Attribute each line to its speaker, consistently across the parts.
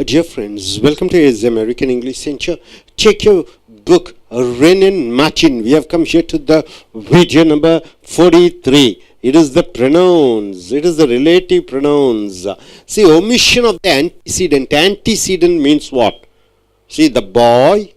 Speaker 1: Dear friends, welcome to AS American English Center. Take your book, Renin Martin. We have come here to the video number 43. It is the pronouns. It is the relative pronouns. See, omission of the antecedent. Antecedent means what? See, the boy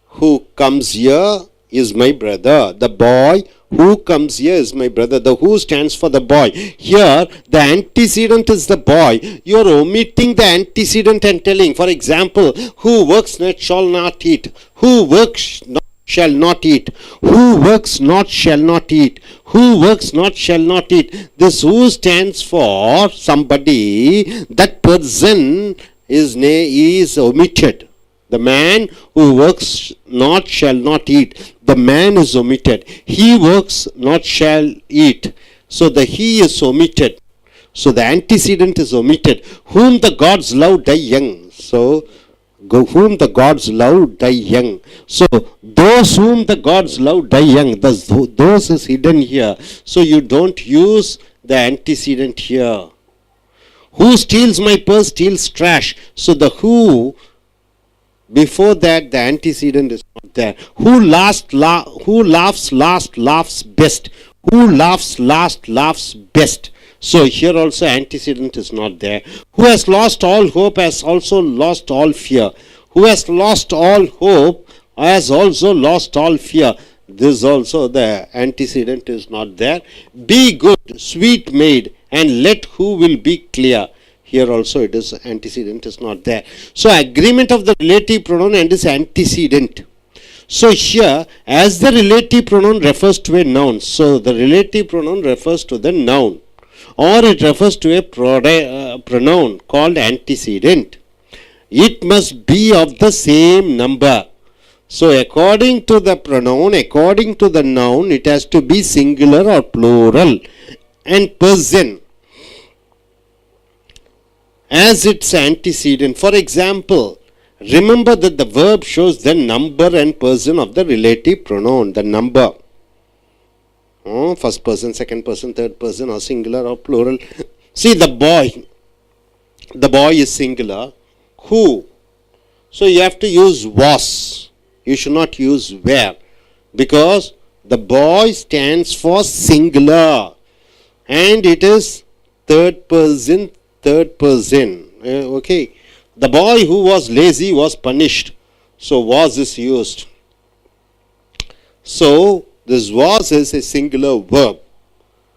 Speaker 1: who comes here is my brother. The boy who comes here is my brother. The who stands for the boy. Here, the antecedent is the boy. You are omitting the antecedent and telling, for example, who works not shall not eat. Who works not shall not eat. Who works not shall not eat. Who works not shall not eat. This who stands for somebody. That person is omitted. The man who works not shall not eat. The man is omitted. He works not shall eat. So the he is omitted. So the antecedent is omitted. Whom the gods love die young. So whom the gods love die young. So those whom the gods love die young. Those is hidden here. So you don't use the antecedent here. Who steals my purse steals trash. So the who, before that, the antecedent is not there. Who laughs last laughs best. Who laughs last laughs best. So here also antecedent is not there. Who has lost all hope has also lost all fear. Who has lost all hope has also lost all fear. This also the antecedent is not there. Be good, sweet maid, and let who will be clear. Here also it is antecedent is not there. So agreement of the relative pronoun and its antecedent. So here as the relative pronoun refers to a noun. So the relative pronoun refers to the noun. Or it refers to a pronoun called antecedent. It must be of the same number. So according to the pronoun, according to the noun, it has to be singular or plural. And person as its antecedent. For example, remember that the verb shows the number and person of the relative pronoun, the number. First person, second person, third person, or singular or plural. See, the boy is singular. Who? So you have to use was. You should not use were, because the boy stands for singular and it is third person. Okay. The boy who was lazy was punished. So was is used. So this was is a singular verb.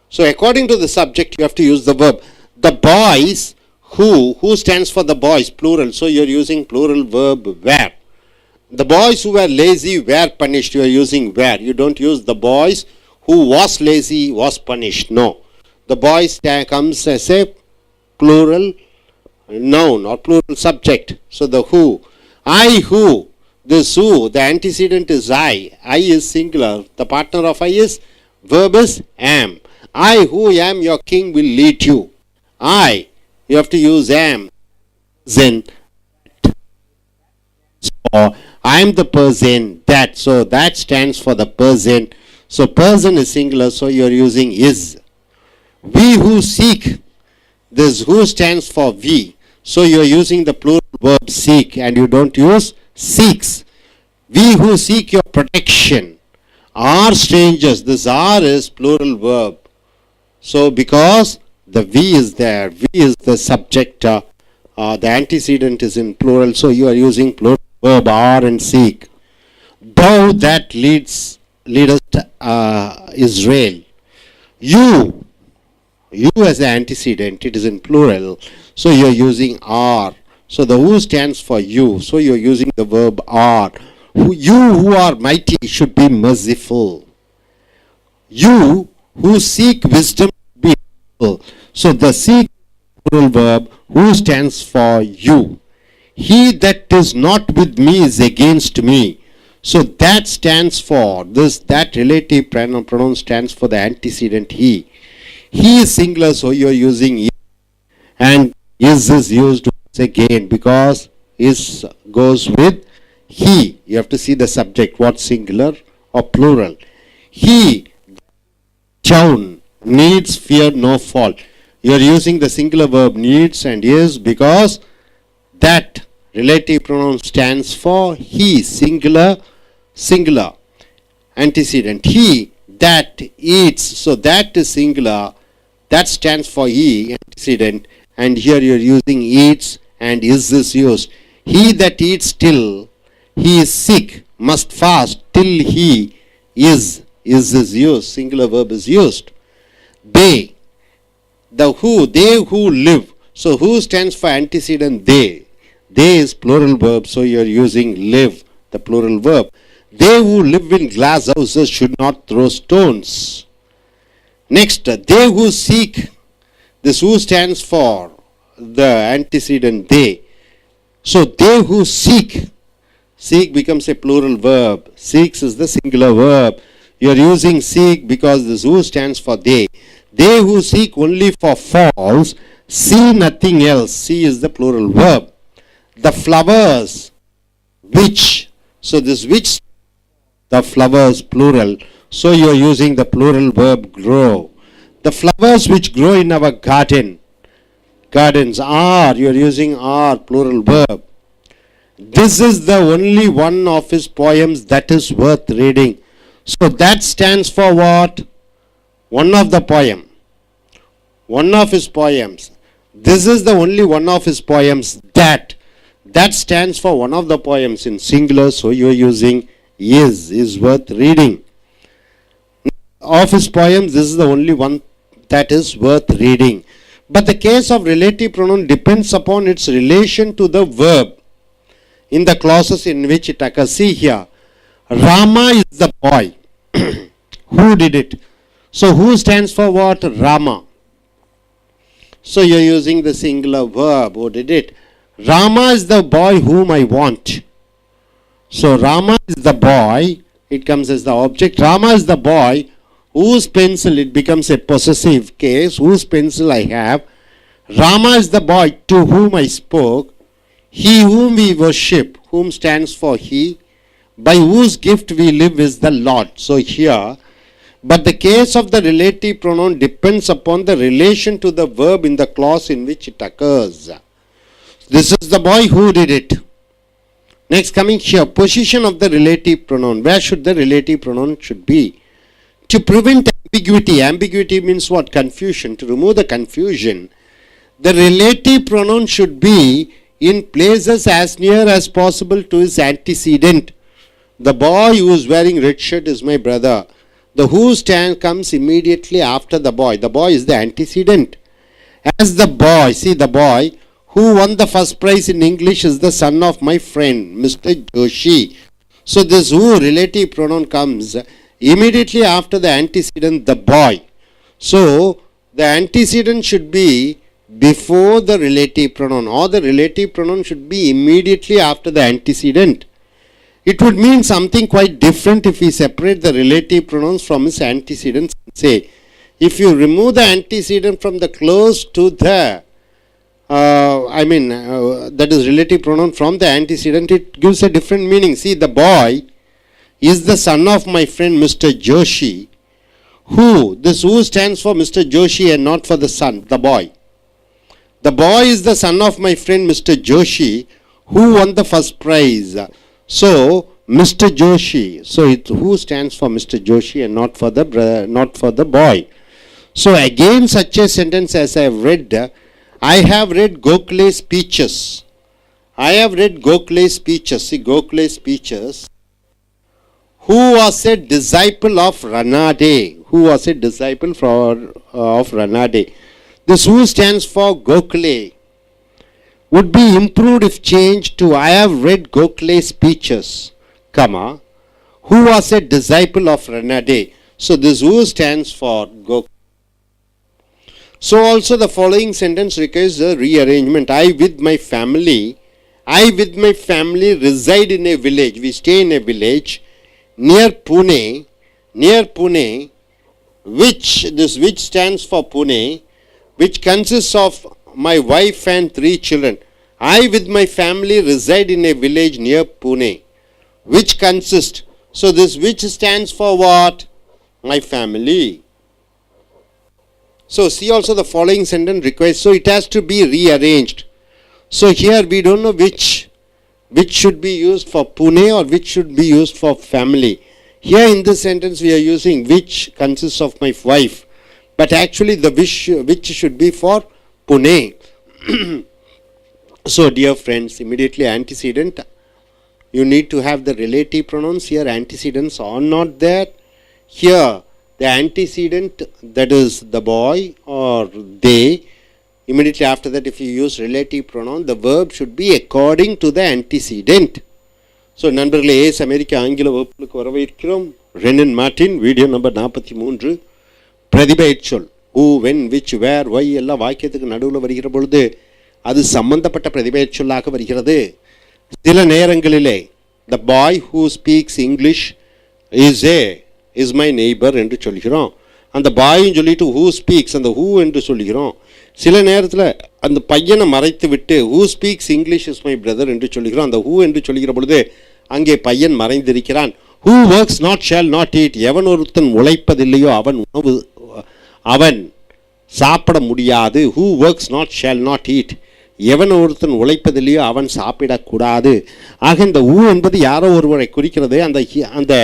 Speaker 1: So according to the subject you have to use the verb. The boys who stands for the boys, plural. So you are using plural verb were. The boys who were lazy were punished. You are using were. You don't use the boys who was lazy was punished. No. The boys comes as a plural noun or plural subject. So the who. I who. This who. The antecedent is I. I is singular. The partner of I is verb is am. I who am your king will lead you. I. You have to use am. Then. So I am the person that. So that stands for the person. So person is singular. So you are using is. We who seek. This who stands for we. So you are using the plural verb seek and you don't use seeks. We who seek your protection are strangers. This are is plural verb. So because the we is there, we is the subject, the antecedent is in plural. So you are using plural verb are and seek. Thou that leadest Israel. You as the antecedent, it is in plural. So you are using are. So the who stands for you. So you are using the verb are. You who are mighty should be merciful. You who seek wisdom should be merciful. So the seek plural verb who stands for you. He that is not with me is against me. So that stands for this. That relative pronoun stands for the antecedent he. He is singular, so you are using is, and is used once again because is goes with he. You have to see the subject, what singular or plural. He, down, needs fear no fault. You are using the singular verb needs and is because That relative pronoun stands for he, singular, singular. Antecedent, he that eats. So that is singular. That stands for he, antecedent. And here you are using eats and is used. He that eats till he is sick must fast till he is used. Singular verb is used. They, the who, they who live. So who stands for antecedent? They. They is plural verb, so you are using live, the plural verb. They who live in glass houses should not throw stones. Next, they who seek. This who stands for the antecedent they. So they who seek. Seek becomes a plural verb. Seeks is the singular verb. You are using seek because this who stands for they. They who seek only for falls, see nothing else. See is the plural verb. The flowers which. So this which, the flowers plural. So you are using the plural verb grow. The flowers which grow in our garden. Gardens are. You are using are, plural verb. This is the only one of his poems that is worth reading. So that stands for what? One of the poem. One of his poems. This is the only one of his poems that. That stands for one of the poems in singular. So you are using is worth reading. Of his poems, this is the only one that is worth reading. But the case of relative pronoun depends upon its relation to the verb in the clauses in which it occurs. See here, Rama is the boy. Who did it? So who stands for what? Rama. So you are using the singular verb. Who did it? Rama is the boy whom I want. So Rama is the boy. It comes as the object. Rama is the boy whose pencil, it becomes a possessive case, whose pencil I have. Rama is the boy to whom I spoke. He whom we worship, whom stands for he, by whose gift we live is the Lord. So here, but the case of the relative pronoun depends upon the relation to the verb in the clause in which it occurs. This is the boy who did it. Next, coming here, position of the relative pronoun. Where should the relative pronoun should be? To prevent ambiguity. Ambiguity means what? Confusion. To remove the confusion, the relative pronoun should be in places as near as possible to his antecedent. The boy who is wearing red shirt is my brother. The who stand comes immediately after the boy. The boy is the antecedent. As the boy, see the boy who won the first prize in English is the son of my friend, Mr. Joshi. So this who relative pronoun comes immediately after the antecedent, the boy. So the antecedent should be before the relative pronoun, or the relative pronoun should be immediately after the antecedent. It would mean something quite different if we separate the relative pronouns from its antecedents and say, if you remove the antecedent from the close to the, that is relative pronoun from the antecedent, it gives a different meaning. See, the boy is the son of my friend Mr. Joshi. Who? This who stands for Mr. Joshi and not for the son, the boy. The boy is the son of my friend Mr. Joshi who won the first prize. So Mr. Joshi. So it who stands for Mr. Joshi and not for the boy. So again such a sentence as I have read. I have read Gokhale's speeches. I have read Gokhale's speeches. See Gokhale's speeches. Who was a disciple of Ranade? Who was a disciple of Ranade? This who stands for Gokhale would be improved if changed to I have read Gokhale's speeches, comma, who was a disciple of Ranade. So this who stands for Gokhale. So also the following sentence requires a rearrangement. I with my family reside in a village. We stay in a village near Pune, which stands for Pune, which consists of my wife and 3 children. I with my family reside in a village near Pune, which consists. So this which stands for what? My family. So see also the following sentence requires, so it has to be rearranged. So here we don't know which should be used for Pune or which should be used for family. Here in this sentence we are using which consists of my wife, but actually the which should be for Pune. So dear friends, immediately antecedent, you need to have the relative pronouns. Here antecedents are not there. Here the antecedent, that is the boy or they, immediately after that if you use relative pronoun, the verb should be according to the antecedent. So நண்பர்களே, Ace அமெரிக்க ஆங்கில வகுப்புக்கு வரவேற்கிறோம். Renan Martin, video number 43. பிரதிபெயர் சொல் who, when, which, where, why எல்லாம் வாக்கியத்துக்கு நடுவில் வருகிற பொழுது அது சம்பந்தப்பட்ட பிரதிபெயர் சொல்லாக வருகிறது. சில நேரங்களிலே the boy who speaks English is my neighbour என்று சொல்கிறோம். அந்த பாயும் சொல்லிட்டு ஹூ ஸ்பீக்ஸ், அந்த ஹூ என்று சொல்கிறோம். சில நேரத்தில் அந்த பையனை மறைத்து விட்டு who speaks English is my brother என்று சொல்கிறோம். அந்த ஹூ என்று சொல்கிற பொழுது அங்கே பையன் மறைந்திருக்கிறான். Who works not shall not eat, எவன் ஒருத்தன் உழைப்பதில்லையோ அவன் சாப்பிட முடியாது. Who works not shall not eat, எவன் ஒருத்தன் உழைப்பதில்லையோ அவன் சாப்பிடக்கூடாது. ஆக இந்த ஹூ என்பது யாரோ ஒருவரை குறிக்கிறது. அந்த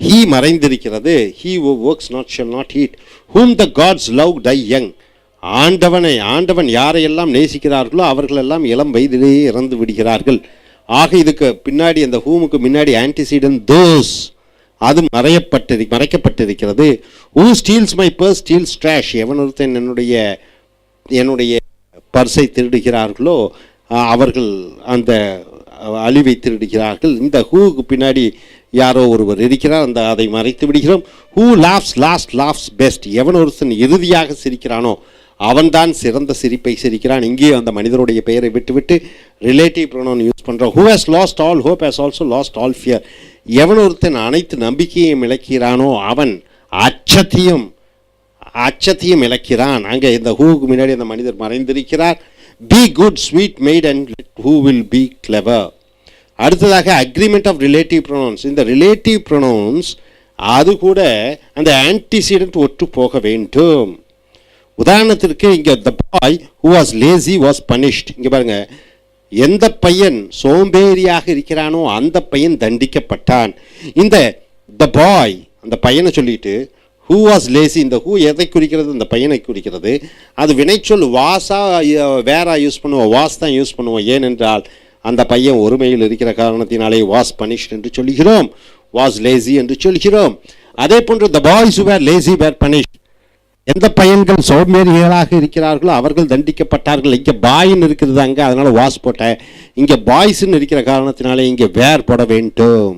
Speaker 1: ஹீ மறைந்திருக்கிறது. He works not shall not eat. Whom the gods love die young, ஆண்டவன் யாரையெல்லாம் நேசிக்கிறார்களோ அவர்களெல்லாம் இளம் வயதிலேயே இறந்து விடுகிறார்கள். ஆக இதுக்கு பின்னாடி, அந்த ஹூமுக்கு முன்னாடி ஆன்டிசிடென்ட் தோஸ், அது மறைக்கப்பட்டிருக்கிறது. Who steals my purse steals trash, எவன் ஒருத்தன் என்னுடைய பர்ஸை திருடுகிறார்களோ அவர்கள் அந்த அழிவை திருடுகிறார்கள். இந்த ஹூவுக்கு பின்னாடி யாரோ ஒருவர் இருக்கிறார், அதை மறைத்து விடுகிறோம். Who laughs last laughs best, எவன் ஒருத்தன் இறுதியாக சிரிக்கிறானோ அவன்தான் சிறந்த சிரிப்பை சிரிக்கிறான். இங்கே அந்த மனிதருடைய பெயரை விட்டுவிட்டு ரிலேட்டிவ் ப்ரோனவுன் யூஸ் பண்ணுறோம். Who has lost all hope has also lost all fear, எவன் ஒருத்தன் அனைத்து நம்பிக்கையும் இழக்கிறானோ அவன் அச்சத்தையும் இழக்கிறான். அங்கே இந்த ஹூவுக்கு முன்னாடி அந்த மனிதர் மறைந்திருக்கிறார். Be good sweet maid and who will be clever. அடுத்ததாக அக்ரிமெண்ட் ஆஃப் ரிலேட்டிவ் ப்ரோனவுன்ஸ். இந்த ரிலேட்டிவ் ப்ரோனவுன்ஸ் அது கூட அந்த ஆன்டிசிடென்ட் ஒட்டு போக வேண்டும். உதாரணத்திற்கு இங்கே the boy who was lazy was punished. இங்கே பாருங்க, எந்த பையன் சோம்பேறியாக இருக்கிறானோ அந்த பையன் தண்டிக்கப்பட்டான். இந்த த பாய், அந்த பையனை சொல்லிட்டு ஹூ வாஸ் லேசி, இந்த ஹூ எதை குறிக்கிறது? அந்த பையனை குறிக்கிறது. அது வினைச்சொல் வாஸா வேறா யூஸ் பண்ணுவோம்? வாஸ் தான் யூஸ் பண்ணுவோம். ஏனென்றால் அந்த பையன் ஒருமையில் இருக்கிற காரணத்தினாலே வாஸ் பனிஷ்ட் என்று சொல்கிறோம், வாஸ் லேசி என்று சொல்கிறோம். அதே போன்று the boys who were lazy were punished, எந்த பையன்கள் சோம்பேறிகளாக இருக்கிறார்களோ அவர்கள் தண்டிக்கப்பட்டார்கள். இங்கே பாயின்னு இருக்கிறது அங்கே, அதனால் வாஸ் போட்டேன். இங்கே பாய்ஸ்ன்னு இருக்கிற காரணத்தினாலே இங்கே வேர் போட வேண்டும்.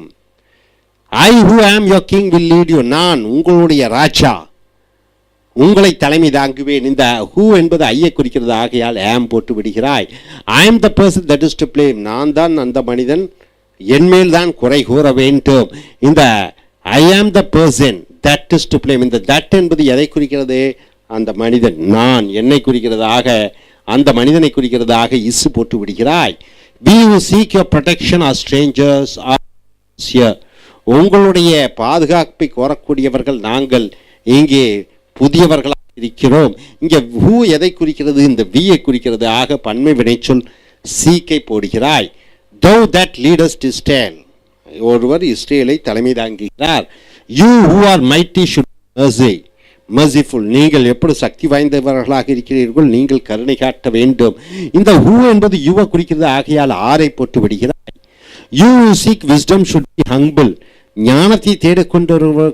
Speaker 1: ஐ ஹூ ஆம் your king will lead you, நான் உங்களுடைய ராஜா, உங்களை தலைமை தாங்குவேன். இந்த ஹூ என்பது ஐயை குறிக்கிறது, ஆகையால் ஆம் போட்டு விடுகிறாய். ஐ ஆம் the person that is to blame, நான் தான் அந்த மனிதன், என்மேல் தான் குறை கூற வேண்டும். இந்த ஐ ஆம் the person that is to blame, இந்த தட் என்பது எதை குறிக்கிறது? அந்த மனிதன், நான், என்னை குறிக்கிறதாக, அந்த மனிதனை குறிக்கிறதாக இஸ் போட்டு விடுகிறாய். we who seek your protection are strangers are here, உங்களுடைய பாதுகாப்பை கோரக்கூடியவர்கள் நாங்கள் இங்கே புதியவர்களாக இருக்கிறோம். இங்கே ஹூ எதை குறிக்கிறது? இந்த வியை குறிக்கிறது. ஆக பன்மை வினைச்சொல் சீக்கை போடுகிறாய். thou that leadest Israel, ஒருவர் இஸ்ரேலை தலைமை தாங்குகிறார். you who are mighty should be merciful, நீங்கள் எப்படி சக்தி வாய்ந்தவர்களாக இருக்கிறீர்கள், நீங்கள் கருணை காட்ட வேண்டும். இந்த who என்பது யுவை குறிக்கிறது, ஆகையால் ஆரை போட்டு விடுகிறாய். you who seek wisdom should be humble, ஞானத்தை தேடிக்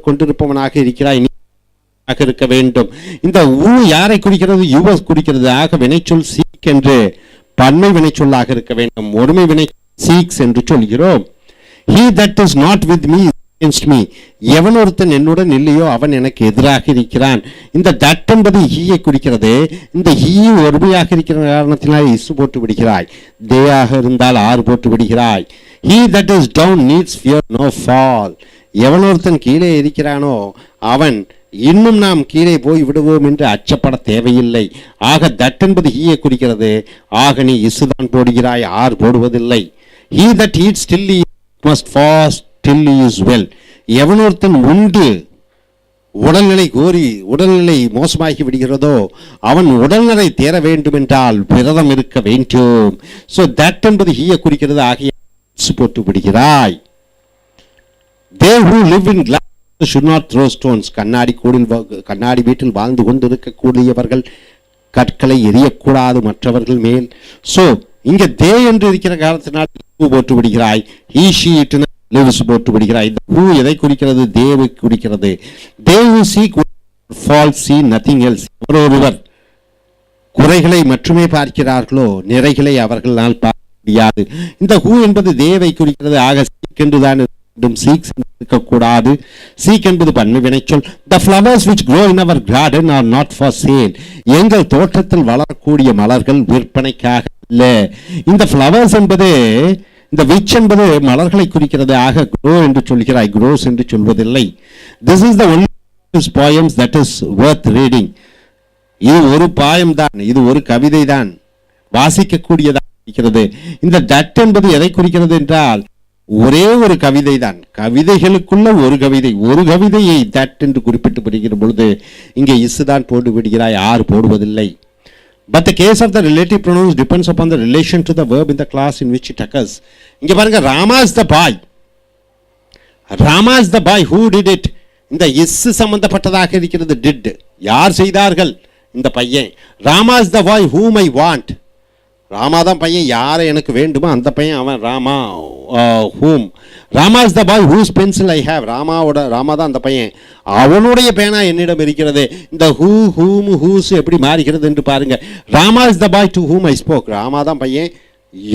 Speaker 1: கொண்டிருப்பவனாக இருக்கிறாய், இருக்க வேண்டும். இந்த who யாரை குறிக்கிறது? யுவை குறிக்கிறது. ஆக வினைச்சொல் சீக் என்று பன்மை வினைச்சொல்லாக இருக்க வேண்டும். ஒருமை வினை சீக்ஸ் என்று சொல்கிறோம். he that is not with me against me, எவன் ஒருத்தன் என்னுடன் இல்லையோ அவன் எனக்கு எதிராக இருக்கிறான். இந்த தட் என்பது ஹீயை குறிக்கிறது. இந்த ஹீ ஒருமையாக இருக்கிற காரணத்தினால் இசு போட்டு விடுகிறாய். தேயாக இருந்தால் ஆறு போட்டு விடுகிறாய். he that is down needs fear no fall, எவன் ஒருத்தன் கீழே இருக்கிறானோ அவன் இன்னும் நாம் கீழே போய் விடுவோம் என்று அச்சப்பட தேவையில்லை. ஆக தட் என்பது ஹீயை குறிக்கிறது. ஆக நீ இசுதான் போடுகிறாய், ஆறு போடுவதில்லை. he that eats till he must fast till he is well, எவனொருத்தன் உண்டு உடல்நிலை மோசமாகி விடுகிறதோ அவன் உடல்நிலை தேர வேண்டும் என்றால் விரதம் இருக்க வேண்டும். ஸோ தட் என்பது ஹீயை குறிக்கிறது. ஆகிய போட்டு விடுகிறாய். They who live in glass should not throw stones. கண்ணாடி வீட்டில் வாழ்ந்து கொண்டு இருக்கக்கூடியவர்கள் கற்களை எரியக்கூடாது மற்றவர்கள் மேல். ஸோ இங்க தே என்று இருக்கிற காலத்தினால் போட்டு விடுகிறாய். he she it lives போட்டு விடுகிறாய். இந்த who எதை குறிக்கிறது? தேவை குறிக்கிறது. they who seek faults see nothing else. ஒருவர் குறைகளை மட்டுமே பார்க்கிறார்களோ நிறைகளை அவர்களால் பார்க்க முடியாது. இந்த who என்பது தேவை குறிக்கிறது. ஆக seek என்றுதான் சீக் இருக்கக்கூடாது. சீக் என்பது பன்மை வினைச்சொல். The flowers which grow in our garden are not for sale. எங்கள் தோட்டத்தில் வளரக்கூடிய மலர்கள் விற்பனைக்காக இல்ல. இந்த flowers என்பது இந்த which என்பது மலர்களை குறிக்கிறது. ஆக grow என்று சொல்கிறாய், grows என்று சொல்வதில்லை. This is the only poems that is worth reading. இது ஒரு பாயம் தான், இது ஒரு கவிதை தான், வாசிக்கக்கூடியதாக இருக்கிறது. இந்த that என்பது எதை குறிக்கிறது என்றால் ஒரே ஒரு கவிதை தான். கவிதைகளுக்குள்ள ஒரு கவிதையை தட் என்று குறிப்பிட்டு வருகிற பொழுது இங்கே இஸ் தான் போட்டு விடுகிறாய், R போடுவதில்லை. But the case of the relative pronouns depends upon the relation to the verb in the class in which it occurs. இங்க பாருங்க, Rama is the boy. Rama is the boy. Who did it? இந்த is சம்பந்தப்பட்டதாக இருக்கிறது. did யார் செய்தார்கள்? இந்த பையன். Rama is the boy whom I want. Rama தான் பையன், யாரை எனக்கு வேண்டுமோ அந்த பையன் அவன். Rama whom. Rama is the bye whose pencil I have. Rama தான் அந்த பையன், அவனுடைய பேனா என்னிடம் இருக்கிறது. இந்த who whom whose எப்படி மாறுகிறது என்று பாருங்க. Rama is the bye to whom I spoke. Rama தான் பையன்,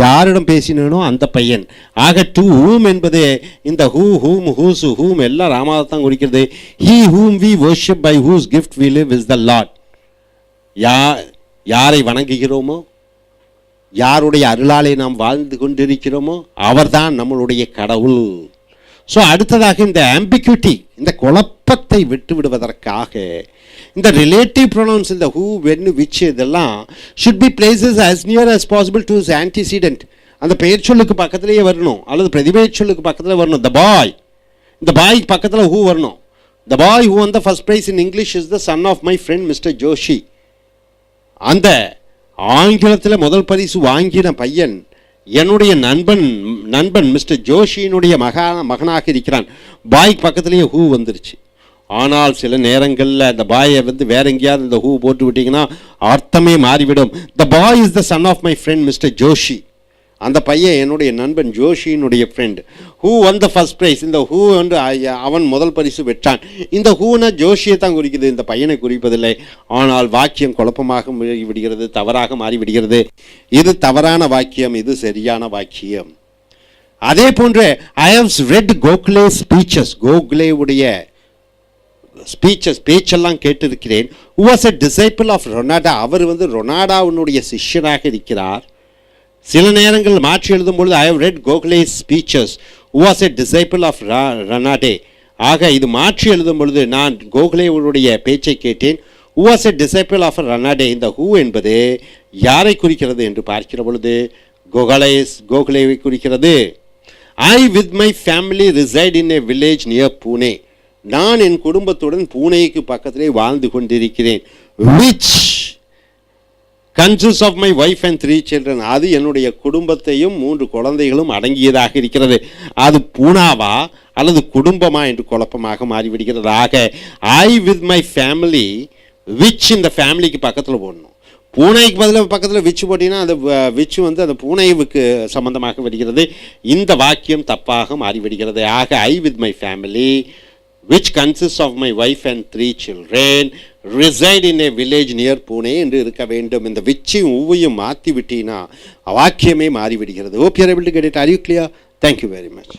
Speaker 1: யாரிடம் பேசினோ அந்த பையன். ஆக to whom என்பது இந்த who whom whose whom எல்லாம் ராமா தான் குறிக்கிறது. he whom we worship by whose gift we live is the Lord. யாரை வணங்குகிறோமோ, யாருடைய அருளாலே நாம் வாழ்ந்து கொண்டிருக்கிறோமோ அவர்தான் நம்மளுடைய கடவுள். ஸோ அடுத்ததாக இந்த ஆம்பிக்யூட்டி, இந்த குழப்பத்தை விட்டு விடுவதற்காக இந்த ரிலேட்டிவ் ப்ரொனவுன்ஸ், இந்த ஹூ வென் விச் இதெல்லாம் should be places as near as possible to its antecedent. அந்த பெயர் சொல்லுக்கு பக்கத்திலேயே வரணும், அல்லது பிரதிபெயர் சொல்லுக்கு பக்கத்தில் வரணும். the boy, இந்த பாய்க்கு பக்கத்தில் ஹூ வரணும். the boy who won the first prize in English is the son of my friend Mr. Joshi. அந்த ஆங்கிலத்தில் முதல் பரிசு வாங்கின பையன் என்னுடைய நண்பன் மிஸ்டர் ஜோஷியினுடைய மகனாக இருக்கிறான். பாய்க்கு பக்கத்துலேயே ஹூ வந்துருச்சு. ஆனால் சில நேரங்களில் அந்த பாயை வேற எங்கேயாவது இந்த ஹூ போட்டு விட்டீங்கன்னா அர்த்தமே மாறிவிடும். The boy is the son of my friend mister Joshi. அந்த பையன் என்னுடைய நண்பன் ஜோஷியினுடைய friend. Who won the first prize. இந்த ஹூ வந்து அவன் முதல் பரிசு பெற்றான். இந்த ஹூனா ஜோஷியை தான் குறிக்குது, இந்த பையனை குறிப்பதில்லை. ஆனால் வாக்கியம் குழப்பமாக விடுகிறது, தவறாக மாறிவிடுகிறது. இது தவறான வாக்கியம், இது சரியான வாக்கியம். அதே போன்று I have read Gokhale speeches. கோகலேவுடைய ஸ்பீச்சஸ், பேச்செல்லாம் கேட்டிருக்கிறேன். Who was a disciple of Ronaldo. அவர் ரொனால்டோவினுடைய சிஷ்யனாக இருக்கிறார். சில நேரங்கள் மாற்றி எழுதும் பொழுது I have read Gokhale's speeches who was a disciple of Ronaldo. ஆக இது மாற்றி எழுதும் பொழுது நான் கோகலேவுடைய பேச்சை கேட்டேன். Who was a disciple of Ronaldo. இந்த ஹூ என்பது யாரை குறிக்கிறது என்று பார்க்கிற பொழுது கோகலேவை குறிக்கிறது. I with my family reside in a village near Pune. நான் என் குடும்பத்துடன் பூனேக்கு பக்கத்திலே வாழ்ந்து கொண்டிருக்கிறேன். Which consists of my wife and 3 children. அது என்னுடைய குடும்பத்தையும் 3 குழந்தைகளும் அடங்கியதாக இருக்கிறது. அது பூனாவா அல்லது குடும்பமா என்று குழப்பமாக மாறிவிடுகிறது. ஆக I with my family, which இந்த ஃபேமிலிக்கு பக்கத்தில் போடணும். பூனைக்கு பதில் பக்கத்தில் விச் போட்டிங்கன்னா அந்த விச் அந்த பூனைவுக்கு சம்பந்தமாக வருகிறது. இந்த வாக்கியம் தப்பாக மாறிவிடுகிறது. ஆக I with my family which consists of my wife and 3 children reside in a village near Pune என்று இருக்க வேண்டும். இந்த விச்சையும் ஊவையும் மாற்றி விட்டீங்கன்னா வாக்கியமே மாறிவிடுகிறது. Hope you are able to get it. Are you clear? Thank you very much.